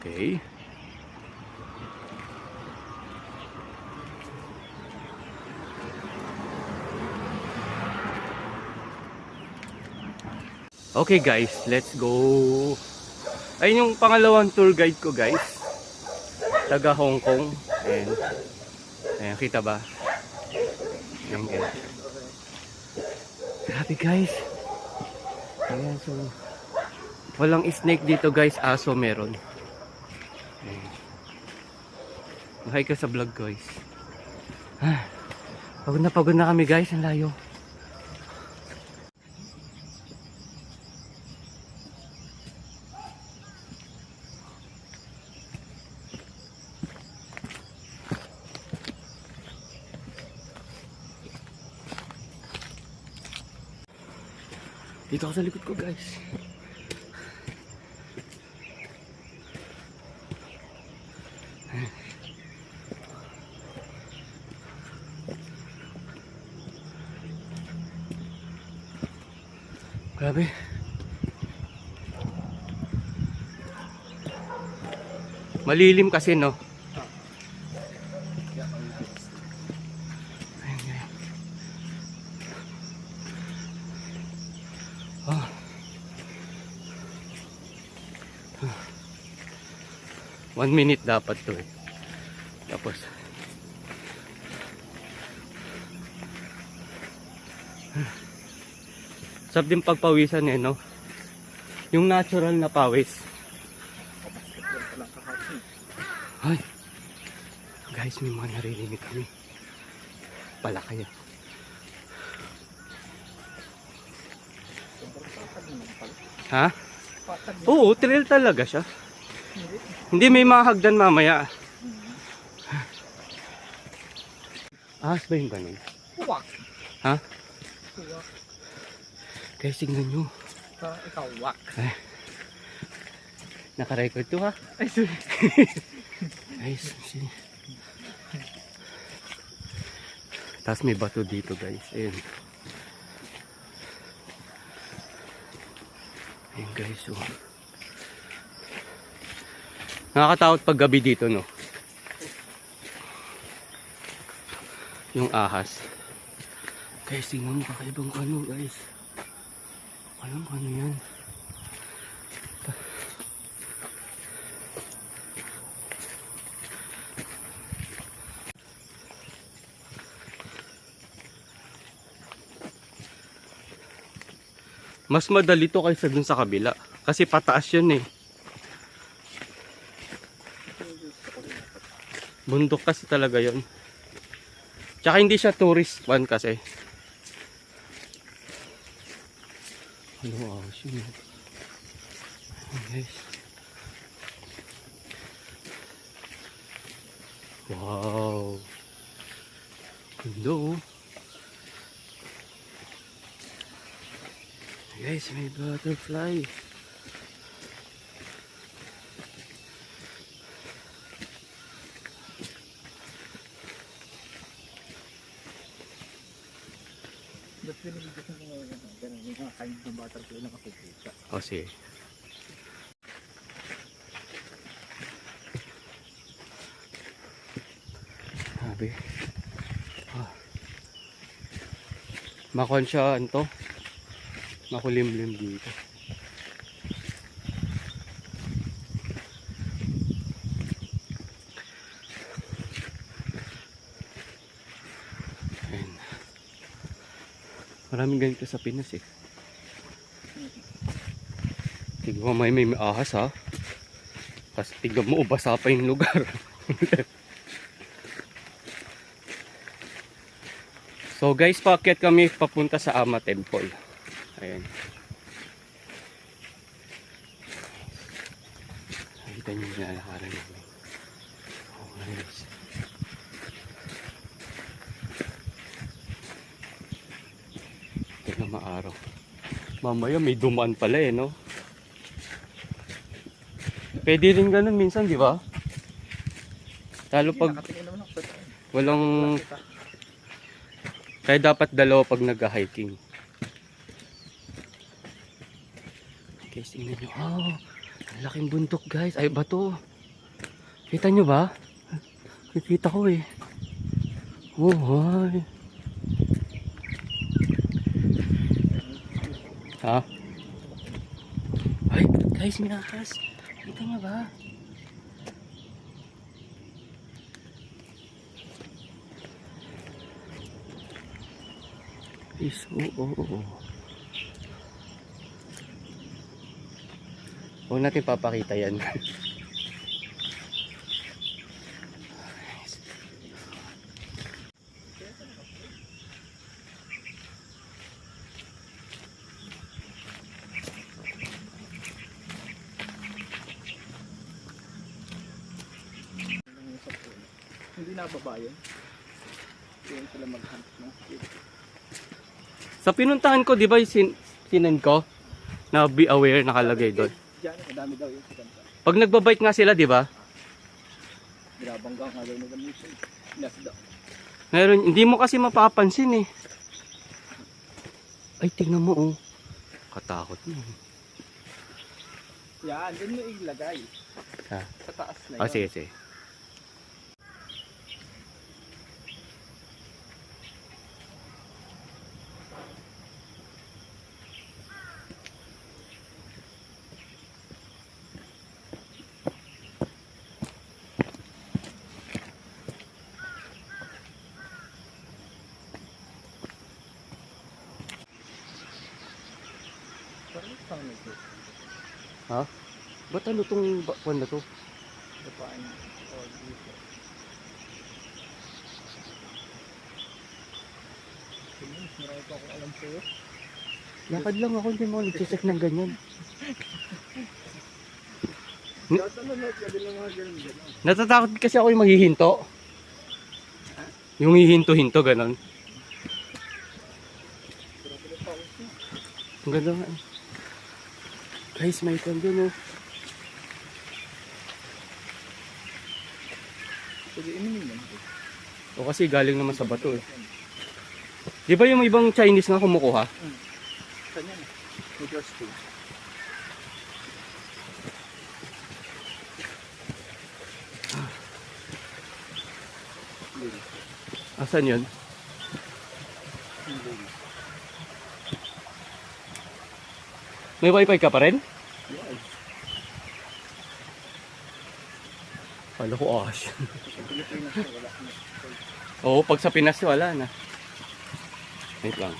Okay. Okay guys, let's go. Ayun yung pangalawang tour guide ko guys. Taga Hong Kong. Ayan, kita ba? Ayan guys. Grabe guys. Ayan, so walang snake dito guys, aso meron. Ayan. Hi ka sa vlog guys. Pagod na kami guys, ang layo. Dito ako sa likod ko guys. Grabe. Malilim kasi no. Ayan, ayan. Oh. 1 minute dapat to eh. Tapos sarap din pagpawisan eh no. Yung natural na pawis. Ay. Guys, may mga naririnig kami. Pala kaya. Ha? Oo, trail talaga siya. Hindi, may mga hagdan mamaya. Ahas ba yung ganun? Wak. Ha? Wak. Guys, tingnan nyo. Ikaw, wak. Naka-record to ha? Ay, sorry. Guys, see. Tapos may bato dito guys. Ayun. Ayun guys. Oh. Nakakatakot pag gabi dito no. Yung ahas. Guys, tingnan mo kakaibang ano guys. Alam ko ano yan. Mas madali to kaysa dun sa kabila. Kasi pataas yun eh. Bundok kasi talaga yun. Tsaka hindi siya tourist one kasi. Ano ahas yun? Guys. Wow. Ganda oh. Guys, may butterfly. Ba't pinibigyan ko ngayon yung mga kind ng butterfly na kapupusa? O sige. Sabi. Makonsya to. Makulimlim dito. Ayan. Maraming ganito sa Pinas eh. Tignan mo may ahas ha. Tapos tignan mo basa pa yung lugar. So guys, paakyat kami papunta sa Ama Temple. Ayan. Nakita niyo yung lalakaran namin. Oh guys. Ito na maaraw. Mamaya may dumaan pala eh no. Pwede rin ganun minsan di ba? Lalo pag walang... Kaya dapat dalawa pag nag-hiking. Guys, tingnan nyo. Oh, ang laking bundok guys. Ay, bato. Kita nyo ba? Kikita ko eh. Oh, hi. Ha? Ay, guys, may ahas. Kita nyo ba? Is, oo. Huwag natin papakita yan. Hindi nababa yun. Hindi sila mag-hunt ng squid. Sa pinuntahan ko, di ba yung sinend ko? Na be aware nakalagay doon. Diyan, madami daw yung sikanta. Pag nagbabite nga sila, di ba? Grabang nga daw nila mission. Nasda. Meron, hindi mo kasi mapapansin eh. Ay, tingnan mo oh. Katakot mo. Yan, dun mo ilagay. Ha? Sa taas na yun. Ah, sige, sige. Parang isang nito. Ha? Ba't ano tong bakwan na to? Dapaan o dito. Sige, marami pa akong alam sa'yo. Lakad lang ako, hindi mo nag-check ng ganyan. Tatanunod ka din lang mga ganun dyan. Natatakot kasi ako yung maghihinto. Yung hihinto-hinto, ganon. Ang ganda nga. Guys, may ikan dun oh. Sige, inumin yan. O kasi galing naman sa bato eh. Di ba yung ibang Chinese nga kumukuha? Kanya na. With your spoon. Hindi. Asan yun? Hindi. May wifi ka pa rin? Yes. Kala ko ash. Sa Pilipinas wala na. Oo, pag sa Pinas wala na. Wait lang.